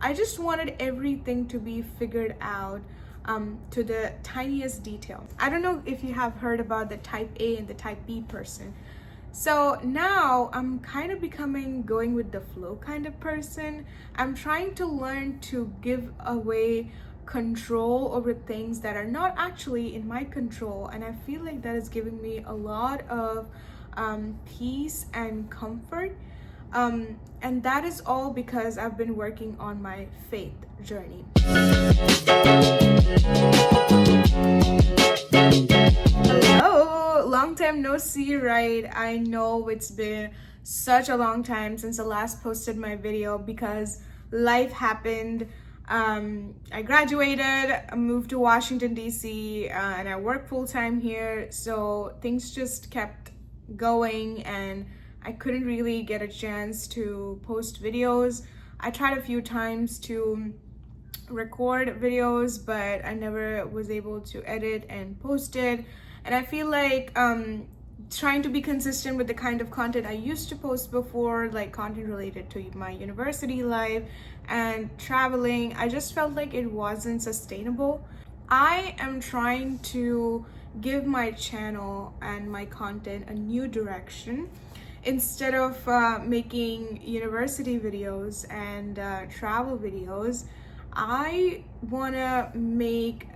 I just wanted everything to be figured out to the tiniest detail. I don't know if you have heard about the type A and the type B person. So now I'm kind of becoming going with the flow kind of person. I'm trying to learn to give away control over things that are not actually in my control, and I feel like that is giving me a lot of peace and comfort. And that is all because I've been working on my faith journey. Hello, long time no see, right? I know it's been such a long time since I last posted my video because life happened. I graduated, I moved to Washington, D.C., and I work full-time here, so things just kept going and I couldn't really get a chance to post videos. I tried a few times to record videos, but I never was able to edit and post it. And I feel like trying to be consistent with the kind of content I used to post before, like content related to my university life and traveling, I just felt like it wasn't sustainable. I am trying to give my channel and my content a new direction. Instead of making university videos and travel videos, I want to make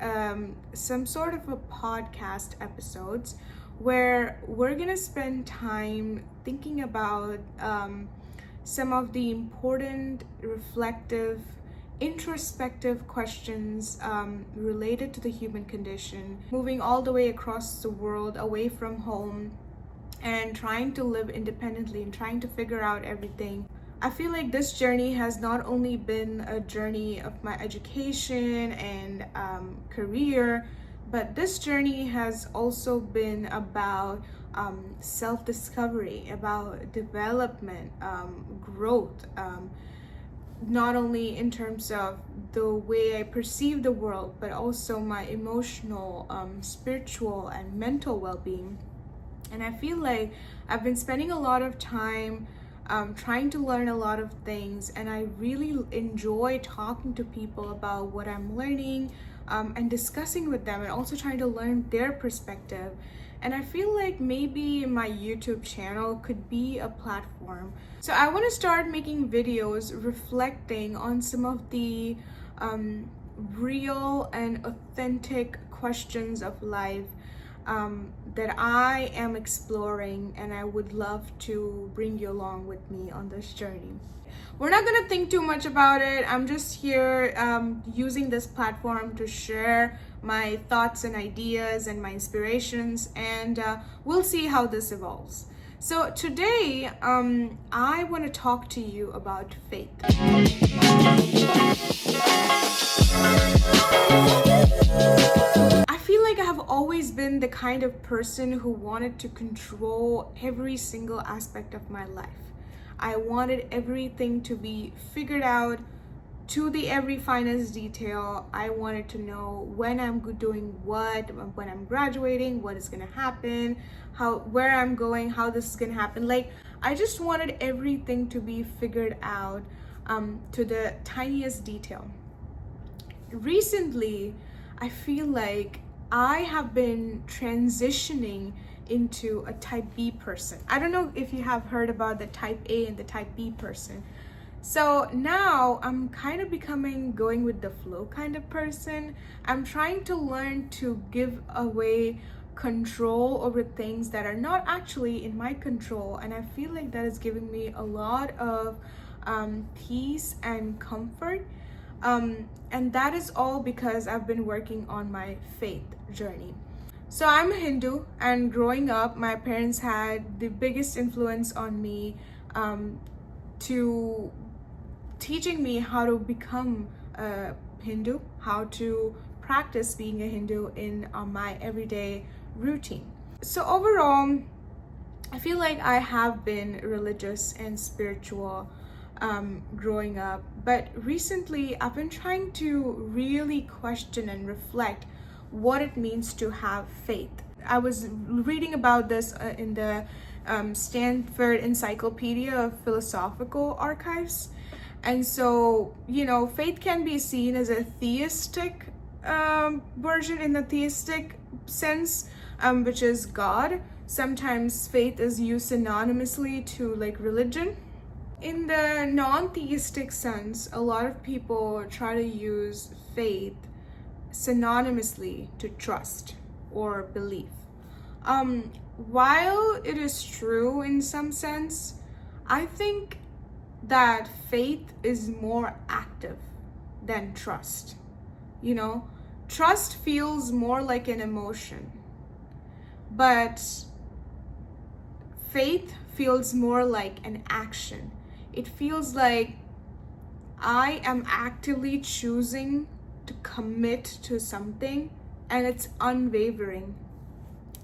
some sort of a podcast episodes where we're gonna spend time thinking about some of the important, reflective, introspective questions related to the human condition, moving all the way across the world, away from home, and trying to live independently and trying to figure out everything. I feel like this journey has not only been a journey of my education and career, but this journey has also been about self-discovery, about development, growth, not only in terms of the way I perceive the world, but also my emotional, spiritual, and mental well-being. And I feel like I've been spending a lot of time trying to learn a lot of things, and I really enjoy talking to people about what I'm learning and discussing with them, and also trying to learn their perspective. And I feel like maybe my YouTube channel could be a platform. So I want to start making videos reflecting on some of the real and authentic questions of life that I am exploring, and I would love to bring you along with me on this journey. We're not gonna think too much about it. I'm just here using this platform to share my thoughts and ideas and my inspirations, and we'll see how this evolves. So today, I want to talk to you about faith. I feel like I have always been the kind of person who wanted to control every single aspect of my life. I wanted everything to be figured out to the every finest detail. I wanted to know when I'm doing what, when I'm graduating, what is gonna happen, where I'm going, how this is gonna happen. Like, I just wanted everything to be figured out to the tiniest detail. Recently, I feel like I have been transitioning into a type B person. I don't know if you have heard about the type A and the type B person. So now I'm kind of becoming going with the flow kind of person. I'm trying to learn to give away control over things that are not actually in my control, and I feel like that is giving me a lot of peace and comfort. And that is all because I've been working on my faith journey. So I'm a Hindu, and growing up, my parents had the biggest influence on me to teaching me how to become a Hindu, how to practice being a Hindu in my everyday routine. So overall, I feel like I have been religious and spiritual growing up, but recently I've been trying to really question and reflect what it means to have faith. I was reading about this in the Stanford Encyclopedia of Philosophical Archives, And so, you know, faith can be seen as a theistic version, in the theistic sense, which is God. Sometimes faith is used synonymously to like religion. In the non-theistic sense, a lot of people try to use faith synonymously to trust or belief. While it is true in some sense, I think that faith is more active than trust. You know, trust feels more like an emotion, but faith feels more like an action. It feels like I am actively choosing to commit to something, and it's unwavering.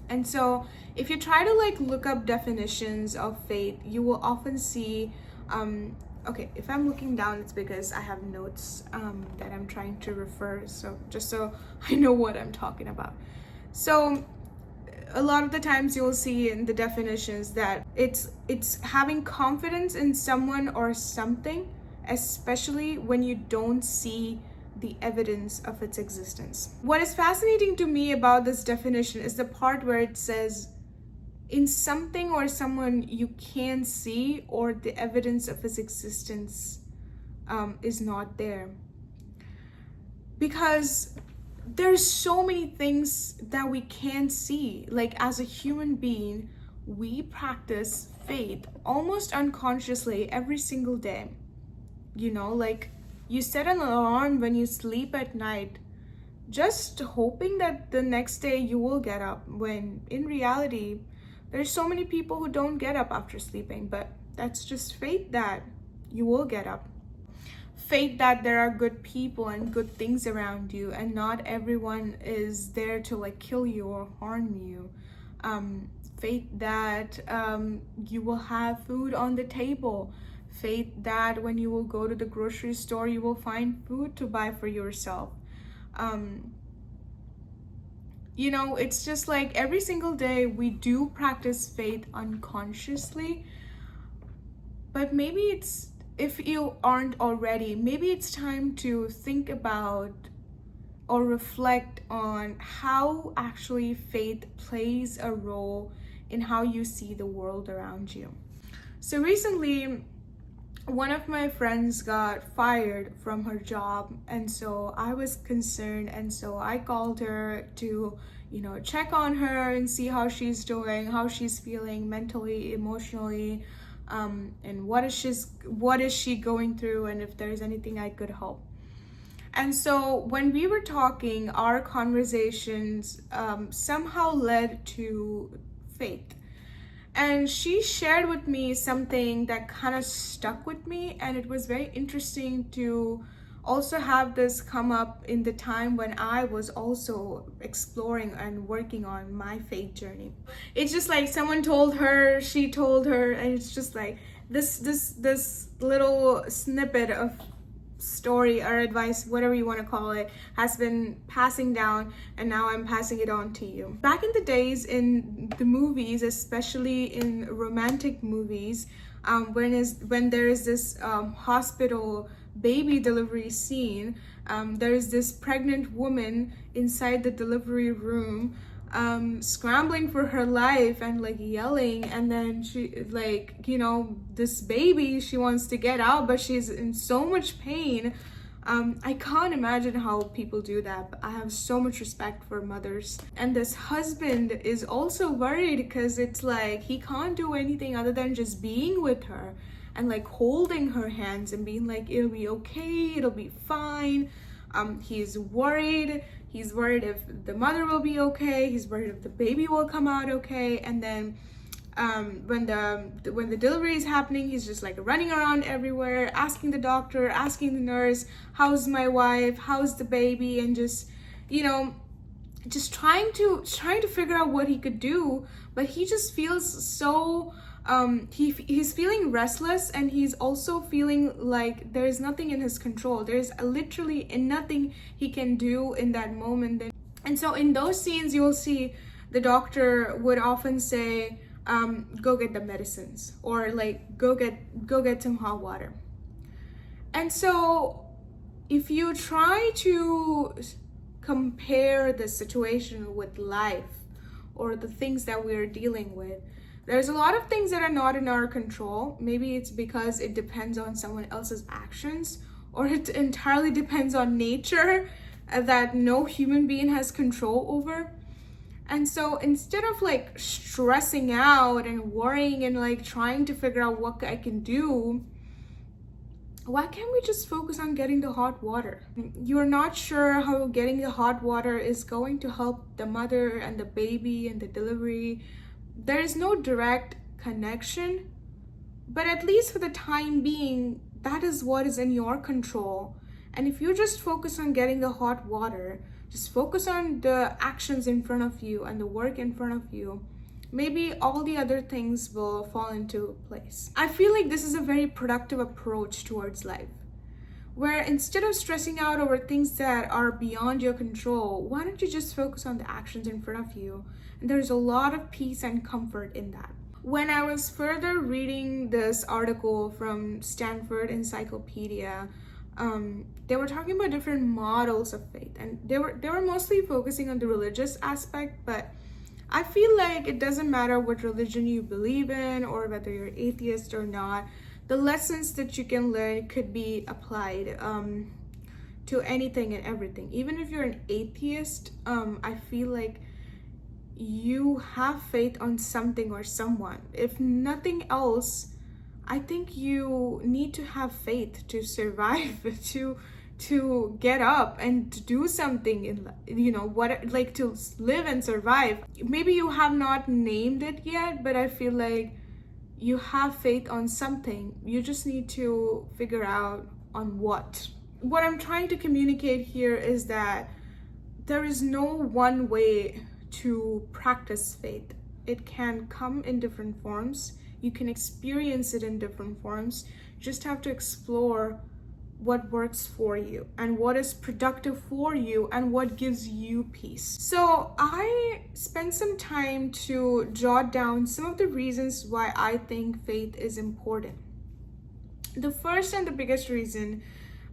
And so if you try to like look up definitions of faith, you will often see okay, if I'm looking down, it's because I have notes that I'm trying to refer, so just so I know what I'm talking about. So a lot of the times you'll see in the definitions that it's having confidence in someone or something, especially when you don't see the evidence of its existence. What is fascinating to me about this definition is the part where it says in something or someone you can see, or the evidence of its existence is not there. Because there's so many things that we can't see. Like as a human being, we practice faith almost unconsciously every single day. You know, like you set an alarm when you sleep at night, just hoping that the next day you will get up, when in reality, there's so many people who don't get up after sleeping, but that's just faith that you will get up. Faith that there are good people and good things around you, and not everyone is there to like kill you or harm you. Faith that you will have food on the table. Faith that when you will go to the grocery store, you will find food to buy for yourself. You know, it's just like every single day we do practice faith unconsciously, but maybe it's, if you aren't already, maybe it's time to think about or reflect on how actually faith plays a role in how you see the world around you. So recently, one of my friends got fired from her job, and so I was concerned, and so I called her to, you know, check on her and see how she's doing, how she's feeling mentally, emotionally, and what is she going through, and if there's anything I could help. And so when we were talking, our conversations somehow led to faith. And she shared with me something that kind of stuck with me, and it was very interesting to also have this come up in the time when I was also exploring and working on my faith journey. It's just like someone told her, she told her, and it's just like this little snippet of story or advice, whatever you want to call it, has been passing down, and now I'm passing it on to you. Back in the days in the movies, especially in romantic movies, when there is this hospital baby delivery scene, there is this pregnant woman inside the delivery room, scrambling for her life and like yelling, and then she, like, you know, this baby, she wants to get out, but she's in so much pain. I can't imagine how people do that, but I have so much respect for mothers. And this husband is also worried because it's like he can't do anything other than just being with her and like holding her hands and being like, it'll be okay, it'll be fine. He's worried. He's worried if the mother will be okay. He's worried if the baby will come out okay. And then when the delivery is happening, he's just like running around everywhere, asking the doctor, asking the nurse, how's my wife, how's the baby, and just, you know, just trying to figure out what he could do. But he just feels so he's feeling restless, and he's also feeling like there's nothing in his control. There's literally nothing he can do in that moment. And so in those scenes, you'll see the doctor would often say, go get the medicines, or like go get some hot water. And so if you try to compare the situation with life or the things that we're dealing with, there's a lot of things that are not in our control. Maybe it's because it depends on someone else's actions, or it entirely depends on nature that no human being has control over. And so instead of like stressing out and worrying and like trying to figure out what I can do, why can't we just focus on getting the hot water? You're not sure how getting the hot water is going to help the mother and the baby and the delivery. There is no direct connection, but at least for the time being, that is what is in your control. And if you just focus on getting the hot water, just focus on the actions in front of you and the work in front of you, maybe all the other things will fall into place. I feel like this is a very productive approach towards life, where instead of stressing out over things that are beyond your control, why don't you just focus on the actions in front of you? And there's a lot of peace and comfort in that. When I was further reading this article from Stanford Encyclopedia, they were talking about different models of faith, and they were mostly focusing on the religious aspect, but I feel like it doesn't matter what religion you believe in or whether you're atheist or not. The lessons that you can learn could be applied to anything and everything. Even if you're an atheist, I feel like you have faith on something or someone. If nothing else, I think you need to have faith to survive, to get up and to do something in, like to live and survive. Maybe you have not named it yet, but I feel like you have faith on something. You just need to figure out on what. What I'm trying to communicate here is that there is no one way to practice faith. It can come in different forms. You can experience it in different forms. You just have to explore what works for you and what is productive for you and what gives you peace. So I spent some time to jot down some of the reasons why I think faith is important. The first and the biggest reason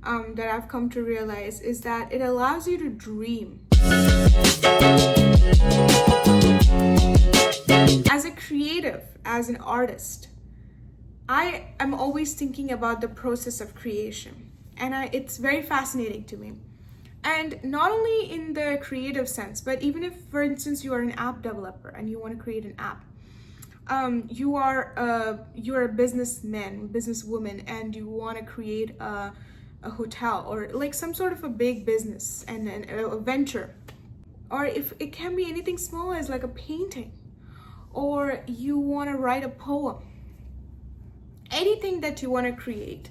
that I've come to realize is that it allows you to dream. As a creative, as an artist, I am always thinking about the process of creation. And it's very fascinating to me. And not only in the creative sense, but even if, for instance, you are an app developer and you want to create an app, you're a businessman, businesswoman, and you want to create a hotel or like some sort of a big business and a venture. Or if it can be anything small as like a painting, or you want to write a poem, anything that you want to create.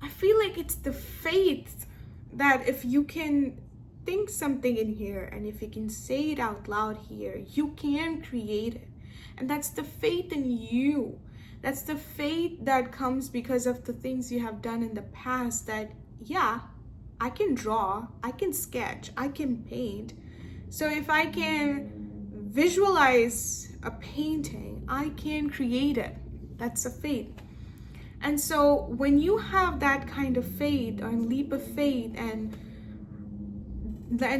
I feel like it's the faith that if you can think something in here and if you can say it out loud here, you can create it. And that's the faith in you. That's the faith that comes because of the things you have done in the past, that, yeah, I can draw, I can sketch, I can paint. So if I can visualize a painting, I can create it. That's a faith. And so when you have that kind of faith or leap of faith and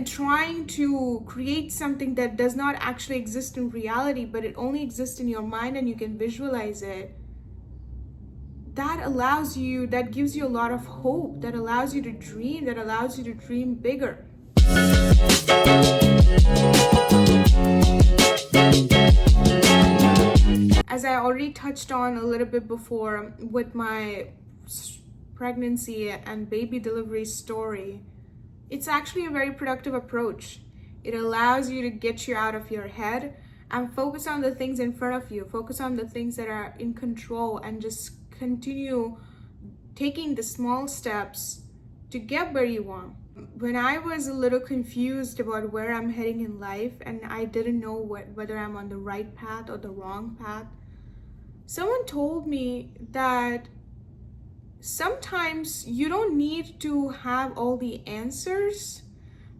trying to create something that does not actually exist in reality, but it only exists in your mind and you can visualize it, that gives you a lot of hope, that allows you to dream, that allows you to dream bigger. As I already touched on a little bit before with my pregnancy and baby delivery story, it's actually a very productive approach. It allows you to get you out of your head and focus on the things in front of you, focus on the things that are in control, and just continue taking the small steps to get where you want. When I was a little confused about where I'm heading in life and I didn't know whether I'm on the right path or the wrong path, someone told me that sometimes you don't need to have all the answers,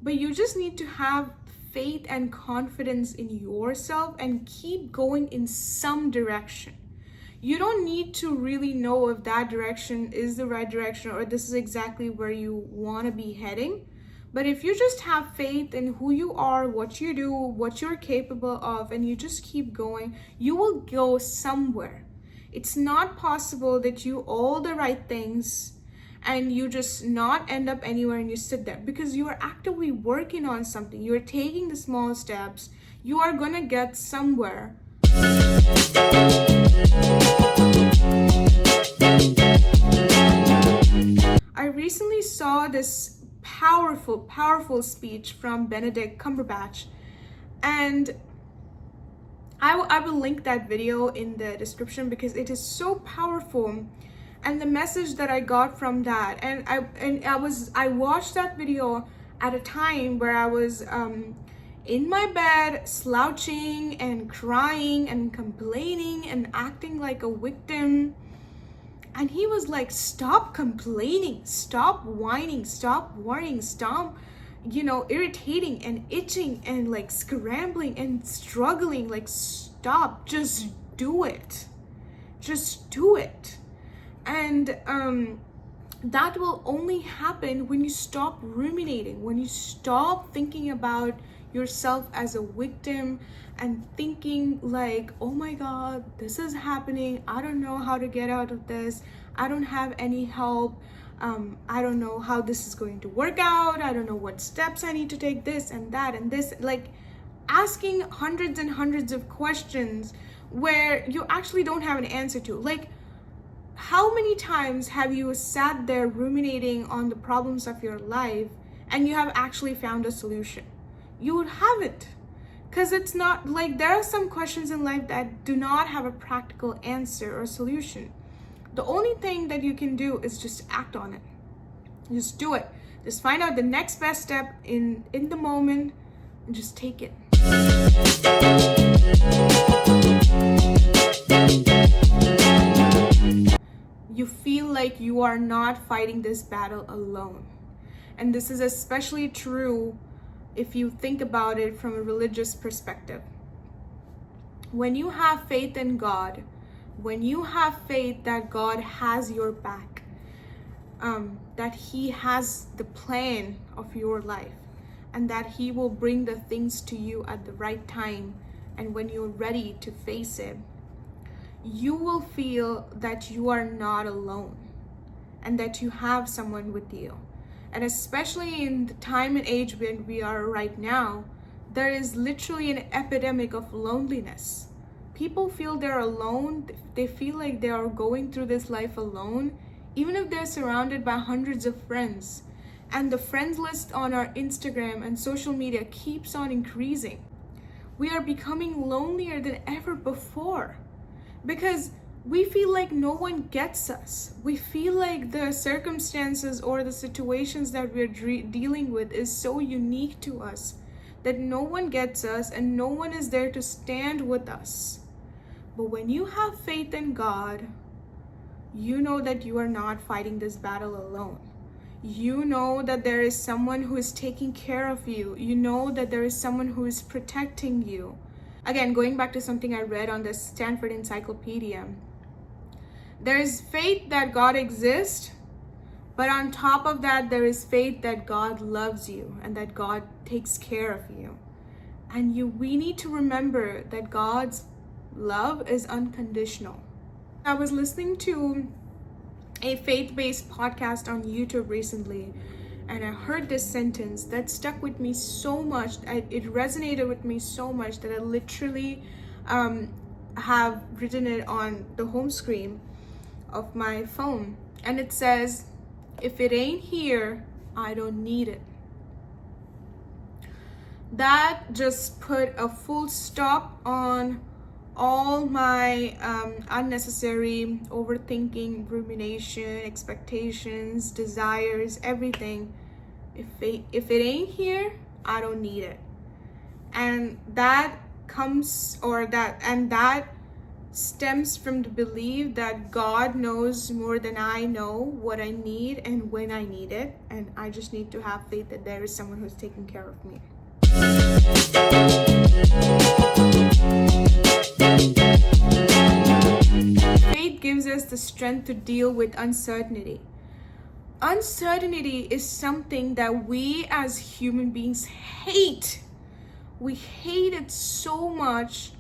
but you just need to have faith and confidence in yourself and keep going in some direction. You don't need to really know if that direction is the right direction or this is exactly where you want to be heading. But if you just have faith in who you are, what you do, what you're capable of, and you just keep going, you will go somewhere. It's not possible that you all the right things and you just not end up anywhere and you sit there, because you are actively working on something. You're taking the small steps. You are gonna get somewhere. I recently saw this powerful speech from Benedict Cumberbatch, and I will link that video in the description because it is so powerful. And the message that I got from that, and I watched that video at a time where I was in my bed slouching and crying and complaining and acting like a victim. And he was like, stop complaining, stop whining, stop worrying, stop irritating and itching and like scrambling and struggling. Like, stop, just do it. And that will only happen when you stop ruminating, when you stop thinking about yourself as a victim and thinking like, oh my God, this is happening. I don't know how to get out of this. I don't have any help. I don't know how this is going to work out. I don't know what steps I need to take, this and that and this. Like, asking hundreds and hundreds of questions where you actually don't have an answer to. Like, how many times have you sat there ruminating on the problems of your life and you have actually found a solution? You haven't. Because it's not like, there are some questions in life that do not have a practical answer or solution. The only thing that you can do is just act on it. Just do it. Just find out the next best step in the moment and just take it. You feel like you are not fighting this battle alone. And this is especially true if you think about it from a religious perspective. When you have faith in God, when you have faith that God has your back, that He has the plan of your life, and that He will bring the things to you at the right time, and when you're ready to face it, you will feel that you are not alone and that you have someone with you. And especially in the time and age when we are right now, there is literally an epidemic of loneliness. People feel they're alone. They feel like they are going through this life alone, even if they're surrounded by hundreds of friends. And the friends list on our Instagram and social media keeps on increasing. We are becoming lonelier than ever before, because we feel like no one gets us. We feel like the circumstances or the situations that we're dealing with is so unique to us that no one gets us and no one is there to stand with us. But when you have faith in God, you know that you are not fighting this battle alone. You know that there is someone who is taking care of you. You know that there is someone who is protecting you. Again, going back to something I read on the Stanford Encyclopedia, there is faith that God exists, but on top of that, there is faith that God loves you and that God takes care of you. And we need to remember that God's love is unconditional. I was listening to a faith-based podcast on YouTube recently, and I heard this sentence that stuck with me so much. It resonated with me so much that I literally have written it on the home screen of my phone. And it says, if it ain't here, I don't need it. That just put a full stop on all my unnecessary overthinking, rumination, expectations, desires, everything. If it ain't here, I don't need it. And that stems from the belief that God knows more than I know what I need and when I need it, and I just need to have faith that there is someone who's taking care of me. us the strength to deal with uncertainty. Uncertainty is something that we as human beings hate. We hate it so much.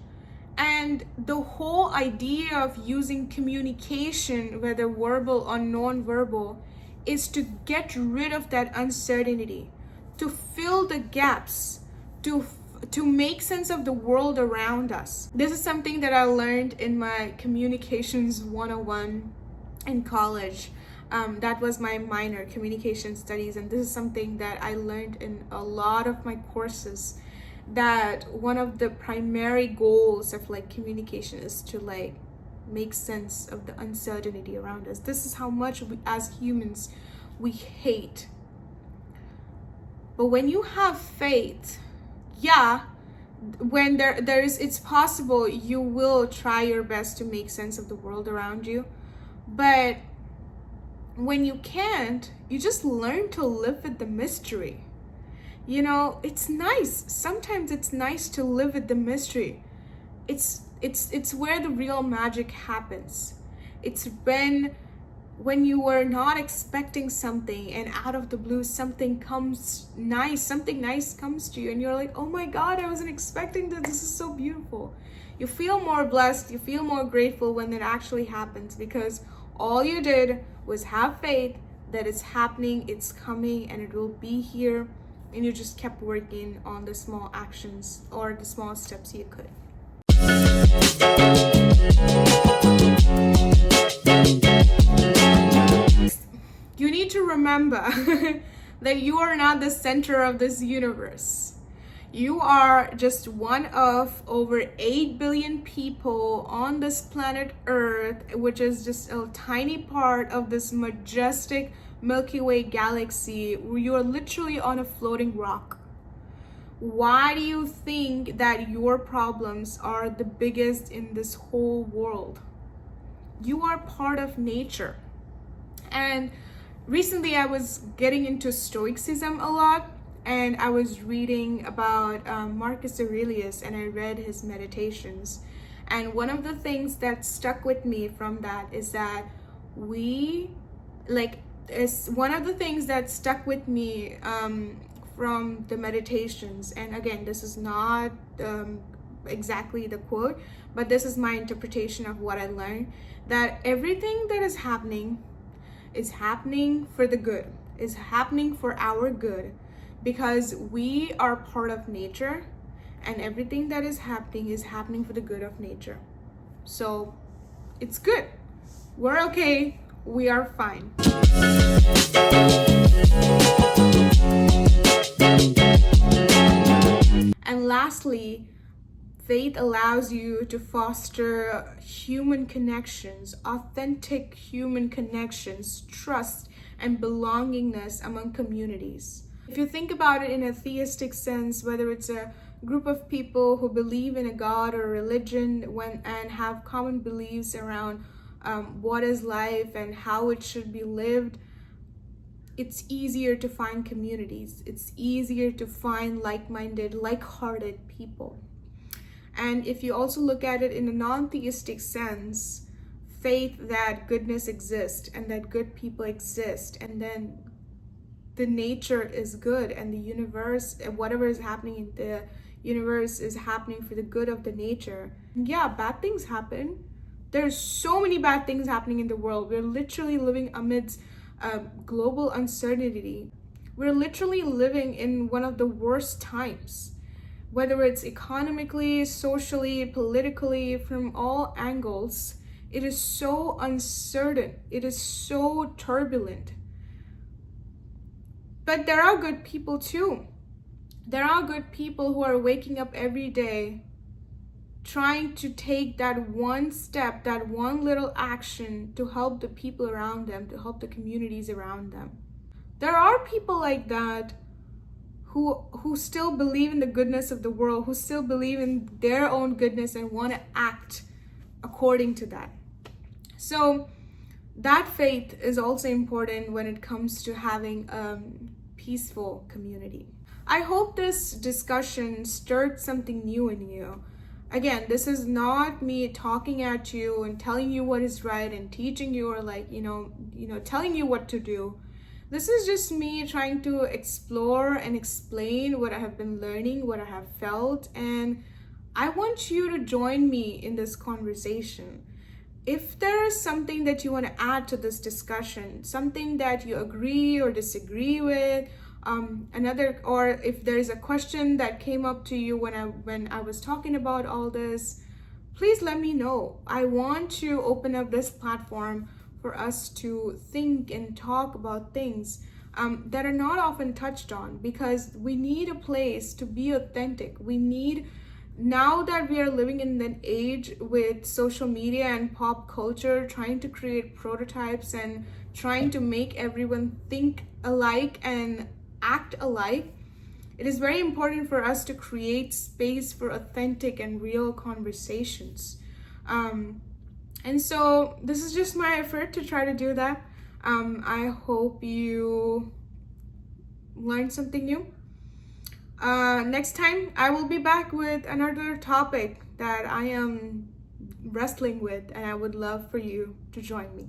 And the whole idea of using communication, whether verbal or non-verbal, is to get rid of that uncertainty, to fill the gaps, to make sense of the world around us. This is something that I learned in my communications 101 in college. That was my minor, communication studies, and this is something that I learned in a lot of my courses, that one of the primary goals of like communication is to like make sense of the uncertainty around us. This is how much we, as humans, we hate. But when you have faith, yeah, when there is, it's possible you will try your best to make sense of the world around you. But when you can't, you just learn to live with the mystery. You know, it's nice. Sometimes it's nice to live with the mystery. It's where the real magic happens. It's when you are not expecting something and out of the blue something nice comes to you and you're like, oh my God, I wasn't expecting this. This is so beautiful. You feel more blessed, you feel more grateful when it actually happens, because all you did was have faith that it's happening, it's coming, and it will be here. And you just kept working on the small actions or the small steps you could. You need to remember that you are not the center of this universe. You are just one of over 8 billion people on this planet Earth, which is just a tiny part of this majestic Milky Way galaxy, where you are literally on a floating rock. Why do you think that your problems are the biggest in this whole world? You are part of nature. And recently I was getting into Stoicism a lot, and I was reading about Marcus Aurelius, and I read his meditations. And one of the things that stuck with me from that is that one of the things that stuck with me from the meditations, and again, this is not exactly the quote, but this is my interpretation of what I learned, that everything that is happening for the good, is happening for our good, because we are part of nature, and everything that is happening for the good of nature. So it's good. We're okay. We are fine. And lastly, faith allows you to foster human connections, authentic human connections, trust, and belongingness among communities. If you think about it in a theistic sense, whether it's a group of people who believe in a God or a religion and have common beliefs around what is life and how it should be lived, it's easier to find communities. It's easier to find like-minded, like-hearted people. And if you also look at it in a non-theistic sense, faith that goodness exists and that good people exist, and then the nature is good, and the universe, whatever is happening in the universe is happening for the good of the nature. Yeah, bad things happen. There's so many bad things happening in the world. We're literally living amidst global uncertainty. We're literally living in one of the worst times, whether it's economically, socially, politically, from all angles. It is so uncertain. It is so turbulent. But there are good people too. There are good people who are waking up every day trying to take that one step, that one little action to help the people around them, to help the communities around them. There are people like that who still believe in the goodness of the world, who still believe in their own goodness and want to act according to that. So that faith is also important when it comes to having a peaceful community. I hope this discussion stirred something new in you. Again, this is not me talking at you and telling you what is right and teaching you, or like, telling you what to do. This is just me trying to explore and explain what I have been learning, what I have felt, and I want you to join me in this conversation. If there is something that you want to add to this discussion, something that you agree or disagree with, or if there is a question that came up to you when I was talking about all this, please let me know. I want to open up this platform for us to think and talk about things that are not often touched on, because we need a place to be authentic. Now that we are living in an age with social media and pop culture trying to create prototypes and trying to make everyone think alike and act alike, it is very important for us to create space for authentic and real conversations. And so this is just my effort to try to do that. I hope you learned something new. Next time, I will be back with another topic that I am wrestling with, and I would love for you to join me.